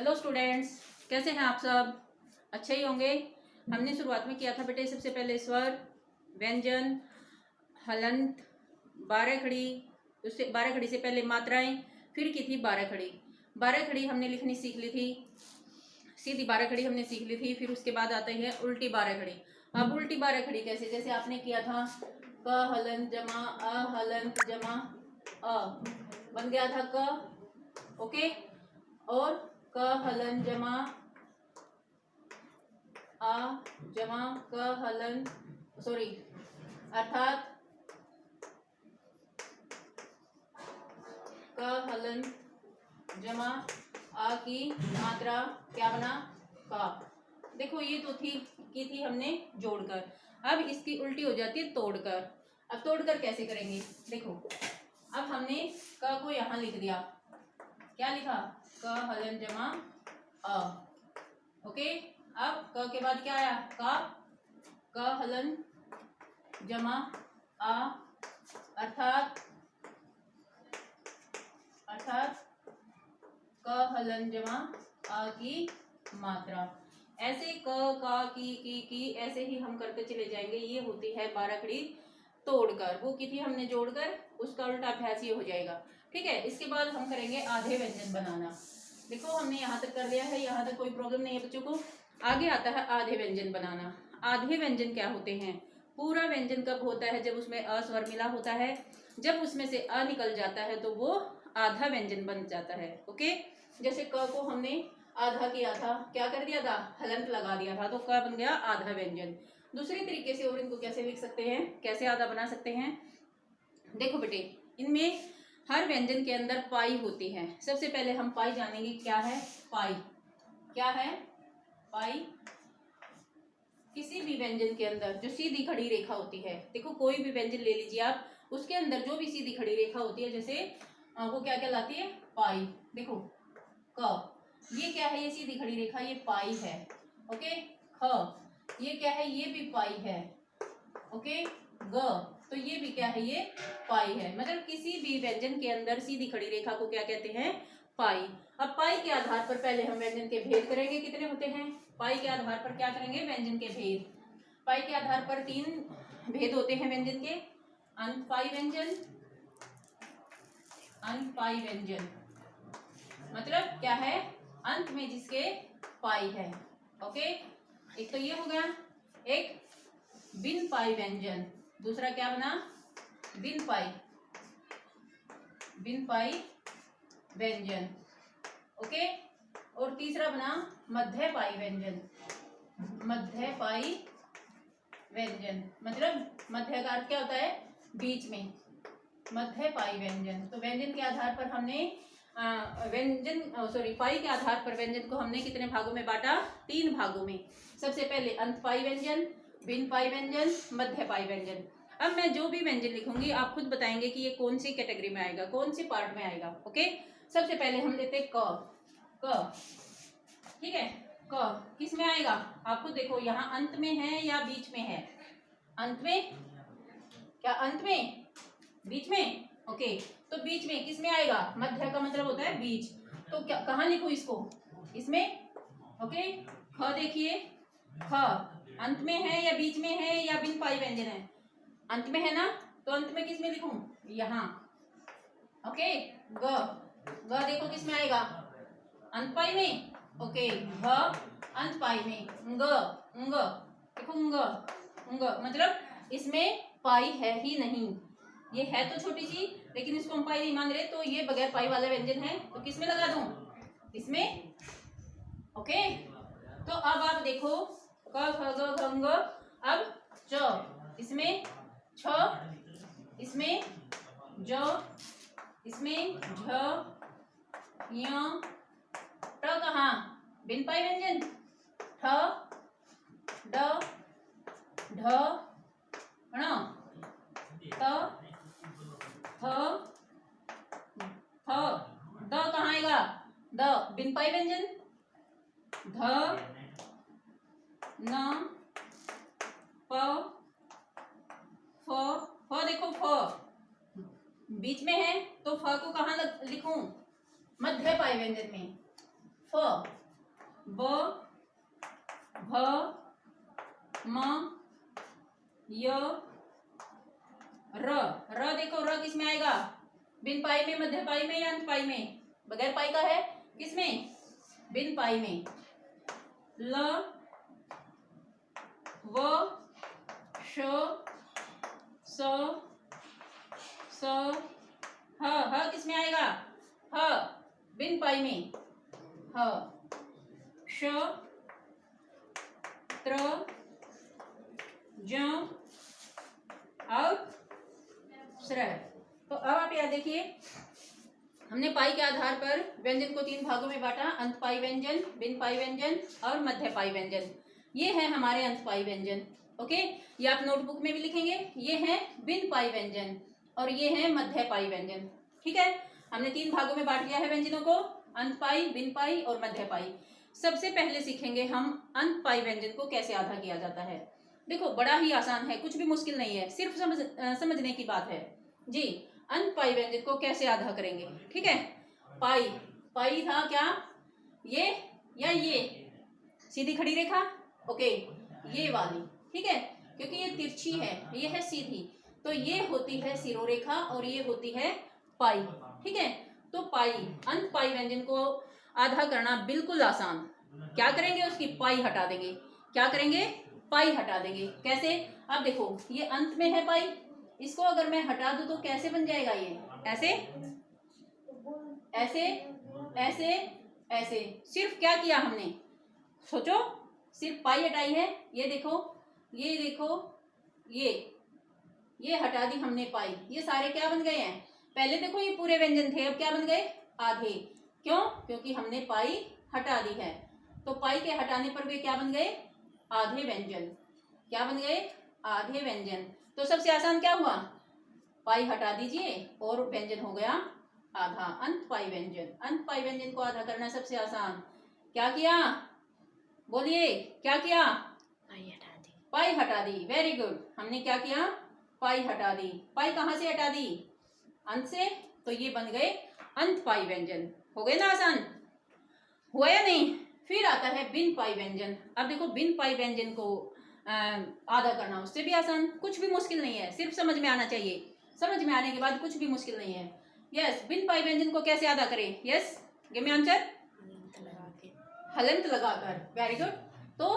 Hello students, कैसे हैं आप सब? अच्छे ही होंगे। हमने शुरुआत में किया था बेटे सबसे पहले स्वर, व्यंजन, हलंत, बारह खड़ी। उससे बारह खड़ी से पहले मात्राएं, फिर की थी बारह खड़ी। बारह खड़ी हमने लिखनी सीख ली थी, सीधी बारह खड़ी हमने सीख ली थी। फिर उसके बाद आते हैं उल्टी बारह खड़ी। अब उल्टी बारह खड़ी कैसे? जैसे आपने किया था क हलंत जमा अ हलंत जमा अ, बन गया था क। ओके, और क हलन जमा आ जमा क हलन सॉरी अर्थात क हलन जमा आ की मात्रा क्या बना? का। देखो ये तो की थी हमने जोड़कर। अब इसकी उल्टी हो जाती है तोड़कर। अब तोड़कर कैसे करेंगे? देखो, अब हमने क को यहाँ लिख दिया। क्या लिखा? क हलन जमा अ। ओके, अब क के बाद क्या आया? का। क हलन जमा आ अर्थात क हलन जमा आ की मात्रा। ऐसे क का की ऐसे ही हम करते चले जाएंगे। ये होती है बारहखड़ी तोड़कर। वो की थी हमने जोड़कर, उसका उल्टा अभ्यास ये हो जाएगा। ठीक है, इसके बाद हम करेंगे आधे व्यंजन बनाना। देखो हमने यहाँ तक कर लिया है, यहाँ तक कोई प्रॉब्लम नहीं है बच्चों को। आगे आता है आधे व्यंजन बनाना। आधे व्यंजन क्या होते हैं? पूरा व्यंजन कब होता है? जब उसमें अ स्वर मिला होता है। जब उसमें से अ निकल जाता है तो वो आधा व्यंजन बन जाता है। ओके, जैसे क को हमने आधा किया था, क्या कर दिया था? हलंत लगा दिया था, तो क बन गया आधा व्यंजन। दूसरे तरीके से और इनको कैसे लिख सकते हैं, कैसे आधा बना सकते हैं? देखो बेटे, इनमें हर व्यंजन के अंदर पाई होती है। सबसे पहले हम पाई जानेंगे। क्या है पाई? क्या है पाई? किसी भी व्यंजन के अंदर जो सीधी खड़ी रेखा होती है, देखो कोई भी व्यंजन ले लीजिए आप, उसके अंदर जो भी सीधी खड़ी रेखा होती है, जैसे वो क्या कहलाती है? पाई। देखो क, ये क्या है? ये सीधी खड़ी रेखा, ये पाई है। ओके, ख, ये क्या है? ये भी पाई है। ओके, ग, तो ये भी क्या है? ये पाई है। मतलब किसी भी व्यंजन के अंदर सीधी खड़ी रेखा को क्या कहते हैं? पाई। अब पाई के आधार पर पहले हम व्यंजन के भेद करेंगे। कितने होते हैं? पाई के आधार पर क्या करेंगे? व्यंजन के भेद। पाई के आधार पर 3 भेद होते हैं व्यंजन के। अंत पाई व्यंजन, अंत पाई व्यंजन मतलब क्या है? अंत में जिसके पाई है। ओके, एक तो ये हो गया। एक बिन पाई व्यंजन, दूसरा क्या बना? बिन पाई, बिन पाई व्यंजन। ओके, और तीसरा बना मध्य पाई व्यंजन। मध्य पाई व्यंजन मतलब मध्य का अर्थ क्या होता है? बीच में। मध्य पाई व्यंजन। तो व्यंजन के आधार पर हमने पाई के आधार पर व्यंजन को हमने कितने भागों में बांटा? 3 भागों में। सबसे पहले अंत पाई व्यंजन, बिन पाई व्यंजन, मध्य पाई व्यंजन। अब मैं जो भी व्यंजन लिखूंगी आप खुद बताएंगे कि ये कौन सी कैटेगरी में आएगा, कौन सी पार्ट में आएगा। ओके, सबसे पहले हम लेते हैं क। ठीक है, क किस में आएगा? आप खुद देखो, यहाँ अंत में है या बीच में है? अंत में। क्या अंत में? बीच में। ओके, तो बीच में किस में आएगा? मध्य का मतलब होता है बीच। तो क्या कहाँ लिखूं इसको? इसमें। ओके, ख देखिए, ख अंत में है या बीच में है या बिन पाई व्यंजन है? अंत में है ना, तो अंत में किस में लिखूं? यहाँ। ओके, ग देखो किस में आएगा? अंत पाई में। ओके, घ अंत पाई में। ंग देखो, ंग मतलब इसमें पाई है ही नहीं। ये है तो छोटी सी, लेकिन इसको हम पाई नहीं मान रहे, तो ये बगैर पाई वाला व्यंजन है। तो किस में लगा दूं? इसमें। ओके, तो अब आप देखो क ख ग घ ङ, अब च, इसमें छ, इसमें ज, इसमें झ, य, ट कहाँ? बिन पाई व्यंजन। ठ, ड, ढ, ण, त, थ, थ, द कहाँ आएगा? द बिन पाई व्यंजन। ध, न, प, फ देखो, फ बीच में है, तो फ को कहाँ लिखूं? मध्य पाई व्यंजन में। फ, ब, भ, म, य, र देखो र किस में आएगा? बिन पाई में, मध्य पाई में या अंत पाई में? बगैर पाई का है, किस में? बिन पाई में। ल, व, श, स, ह किस में आएगा? ह बिन पाई में। ह, श, त्र, ज और श्र। तो अब आप याद देखिए, हमने पाई के आधार पर व्यंजन को 3 भागों में बांटा, अंत पाई व्यंजन, बिन पाई व्यंजन और मध्य पाई व्यंजन। ये है हमारे अंत पाई व्यंजन। ओके, ये आप नोटबुक में भी लिखेंगे। ये है बिन पाई व्यंजन और ये है मध्य पाई व्यंजन। ठीक है, हमने 3 भागों में बांट दिया है व्यंजनों को, अंत पाई, बिन पाई और मध्य पाई। सबसे पहले सीखेंगे हम अंत पाई व्यंजन को कैसे आधा किया जाता है। देखो बड़ा ही आसान है, कुछ भी मुश्किल नहीं है, सिर्फ समझने की बात है जी। अंत पाई व्यंजन को कैसे आधा करेंगे? ठीक है, पाई, पाई था क्या? ये या ये सीधी खड़ी रेखा? ओके, ये वाली। ठीक है, क्योंकि ये तिरछी है, ये है सीधी, तो ये होती है सिरोरेखा और ये होती है पाई। ठीक है, तो पाई, अंत पाई व्यंजन को आधा करना बिल्कुल आसान। क्या करेंगे? उसकी पाई हटा देंगे। क्या करेंगे? पाई हटा देंगे। कैसे? अब देखो, ये अंत में है पाई, इसको अगर मैं हटा दूं तो कैसे बन जाएगा? ये ऐसे, ऐसे, ऐसे, ऐसे। सिर्फ क्या किया हमने? सोचो, सिर्फ पाई हटाई है। ये देखो, ये देखो, ये हटा दी हमने पाई। ये सारे क्या बन गए हैं? पहले देखो ये पूरे व्यंजन थे, अब क्या बन गए? आधे। क्यों? क्योंकि हमने पाई हटा दी है। तो पाई के हटाने पर वे क्या बन गए? आधे व्यंजन। क्या बन गए? आधे व्यंजन। तो सबसे आसान क्या हुआ? पाई हटा दीजिए और व्यंजन हो गया आधा, अंत पाई व्यंजन। अंत पाई व्यंजन को आधा करना सबसे आसान। क्या किया? बोलिए, क्या किया? पाई हटा दी। पाई हटा दी। Very good. हमने क्या किया? पाई हटा दी। पाई कहाँ से हटा दी? अंत से। तो ये बन गए अंत पाई व्यंजन। हो गए ना आसान? हुआ या नहीं? फिर आता है बिन पाई व्यंजन। अब देखो, बिन पाई व्यंजन को आधा करना उससे भी आसान, कुछ भी मुश्किल नहीं है, सिर्फ समझ में आना चाहिए। समझ में आने के बाद कुछ भी मुश्किल नहीं है। यस, बिन पाई व्यंजन को कैसे आधा करें? Yes, give me answer. हलंत लगाकर। Very good. तो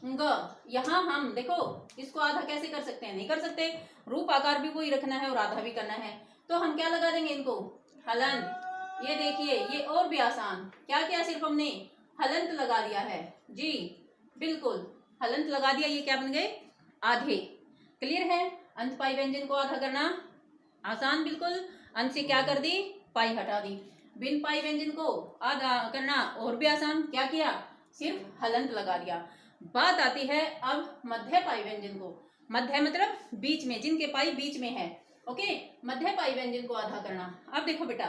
ग, यहाँ हम देखो इसको आधा कैसे कर सकते हैं? नहीं कर सकते, रूप आकार भी वही रखना है और आधा भी करना है। तो हम क्या लगा देंगे इनको? हलंत। ये देखिए, ये और भी आसान। क्या किया? सिर्फ हमने हलंत लगा दिया है जी, बिल्कुल हलंत लगा दिया। ये क्या बन गए? आधे। क्लियर है? अंत पाई व्यंजन को आधा करना आसान बिल्कुल। अंत से क्या कर दी? पाई हटा दी। बिन पाई व्यंजन को आधा करना और भी आसान। क्या किया? सिर्फ हलंत लगा दिया। बात आती है अब मध्य पाई व्यंजन को। मध्य मतलब बीच में, जिनके पाई बीच में है। ओके, मध्य पाई व्यंजन को आधा करना। अब देखो बेटा,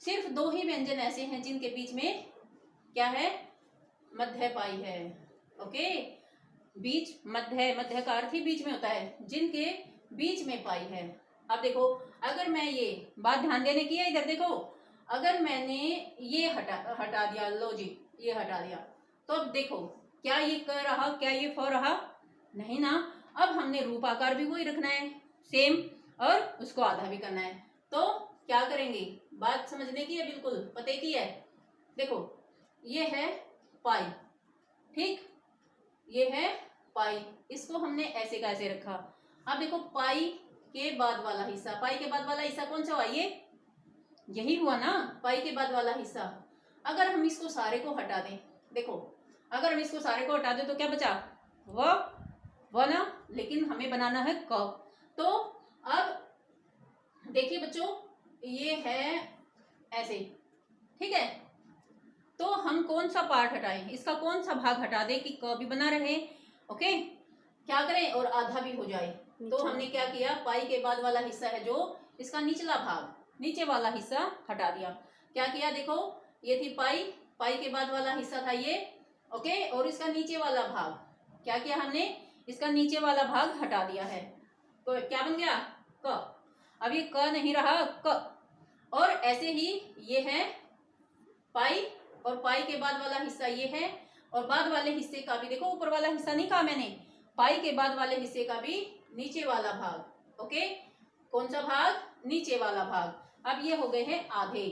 सिर्फ 2 ही व्यंजन ऐसे हैं जिनके बीच में क्या है? मध्य पाई है। ओके, बीच, मध्य, मध्य का अर्थ ही बीच में होता है, जिनके बीच में पाई है। अब देखो, अगर मैं ये बात ध्यान देने की है, इधर देखो, अगर मैंने ये हटा दिया, लो जी, ये हटा दिया, तो अब देखो क्या ये क रहा? क्या ये फ रहा? नहीं ना। अब हमने रूप आकार भी वही रखना है सेम, और उसको आधा भी करना है। तो क्या करेंगे? बात समझने की है, बिल्कुल पते की है। देखो, ये है पाई, ठीक, ये है पाई, इसको हमने ऐसे का ऐसे रखा। अब देखो, पाई के बाद वाला हिस्सा, पाई के बाद वाला हिस्सा कौन सा हुआ? ये यही हुआ ना, पाई के बाद वाला हिस्सा। अगर हम इसको सारे को हटा दें, देखो, अगर हम इसको सारे को हटा दें तो क्या बचा? व ना, लेकिन हमें बनाना है क। तो अब देखिए बच्चों, ये है ऐसे, ठीक है, तो हम कौन सा पार्ट हटाएं? इसका कौन सा भाग हटा दें कि क भी बना रहे? ओके, क्या करें? और आधा भी हो जाए। तो हमने क्या किया? पाई के बाद वाला हिस्सा है जो, इसका निचला भाग, नीचे वाला हिस्सा हटा दिया। क्या किया? देखो, ये थी पाई, पाई के बाद वाला हिस्सा था ये, ओके, और इसका नीचे वाला भाग क्या किया हमने? इसका नीचे वाला भाग हटा दिया है। तो क्या बन गया? क। अब ये क नहीं रहा, क। और ऐसे ही ये है पाई और पाई के बाद वाला हिस्सा ये है, और बाद वाले हिस्से का भी देखो, ऊपर वाला हिस्सा नहीं कहा मैंने, पाई के बाद वाले हिस्से का भी नीचे वाला भाग। ओके, कौन सा भाग? नीचे वाला भाग। अब ये हो गए हैं आधे।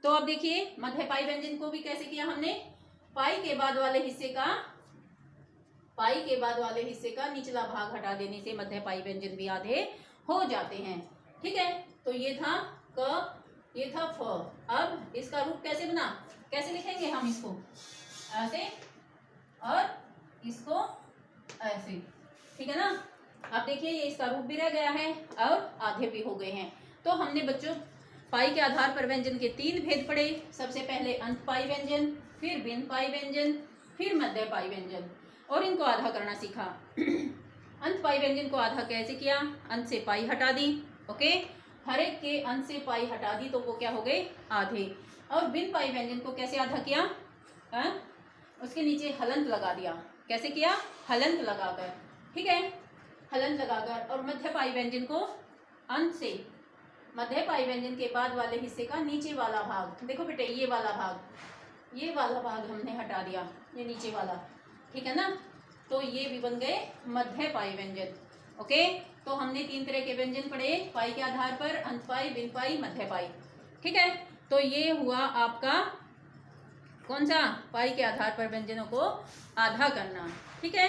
तो अब देखिए मध्य पाई व्यंजन को भी कैसे किया हमने, पाई के बाद वाले हिस्से का निचला भाग हटा देने से मध्य पाई व्यंजन भी आधे हो जाते हैं। ठीक है, तो ये था क, ये था फ। अब इसका रूप कैसे बना, कैसे लिखेंगे हम इसको? ऐसे और इसको ऐसे, ठीक है ना। अब देखिए ये इसका रूप भी रह गया है और आधे भी हो गए हैं। तो हमने बच्चों पाई के आधार पर व्यंजन के 3 भेद पढ़े। सबसे पहले अंत पाई व्यंजन, फिर बिन पाई व्यंजन, फिर मध्य पाई व्यंजन, और इनको आधा करना सीखा। अंत पाई व्यंजन को आधा कैसे किया? अंत से पाई हटा दी। ओके, हर एक के अंत से पाई हटा दी तो वो क्या हो गए? आधे। और बिन पाई व्यंजन को कैसे आधा किया? उसके नीचे हलंत लगा दिया। कैसे किया? हलंत लगाकर। ठीक है, हलंत लगाकर। और मध्य पाई व्यंजन को अंत से, मध्य पाई व्यंजन के बाद वाले हिस्से का नीचे वाला भाग, देखो बेटे ये वाला भाग हमने हटा दिया, ये नीचे वाला। ठीक है ना, तो ये भी बन गए मध्य पाई व्यंजन। ओके, तो हमने 3 तरह के व्यंजन पढ़े पाई के आधार पर, अंत पाई, बिन पाई, मध्य पाई। ठीक है, तो ये हुआ आपका कौन सा? पाई के आधार पर व्यंजनों को आधा करना। ठीक है,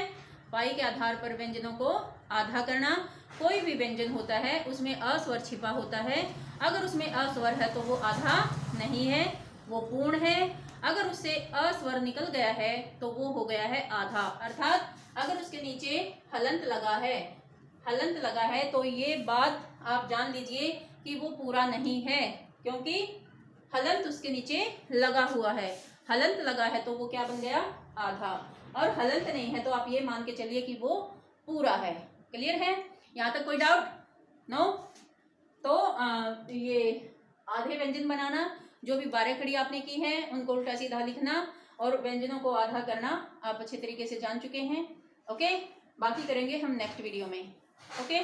पाई के आधार पर व्यंजनों को आधा करना। कोई भी व्यंजन होता है उसमें अस्वर छिपा होता है, अगर उसमें अस्वर है तो वो आधा नहीं है, वो पूर्ण है। अगर उससे अस्वर निकल गया है तो वो हो गया है आधा। अर्थात अगर उसके नीचे हलंत लगा है तो ये बात आप जान लीजिए कि वो पूरा नहीं है, क्योंकि हलंत उसके नीचे लगा हुआ है। हलंत लगा है तो वो क्या बन गया? आधा। और हलंत नहीं है तो आप ये मान के चलिए कि वो पूरा है। क्लियर है? यहाँ तक कोई डाउट? नो? तो ये आधे व्यंजन बनाना, जो भी 12 खड़ी आपने की है उनको उल्टा सीधा लिखना और व्यंजनों को आधा करना आप अच्छे तरीके से जान चुके हैं। ओके, बाकी करेंगे हम नेक्स्ट वीडियो में। ओके।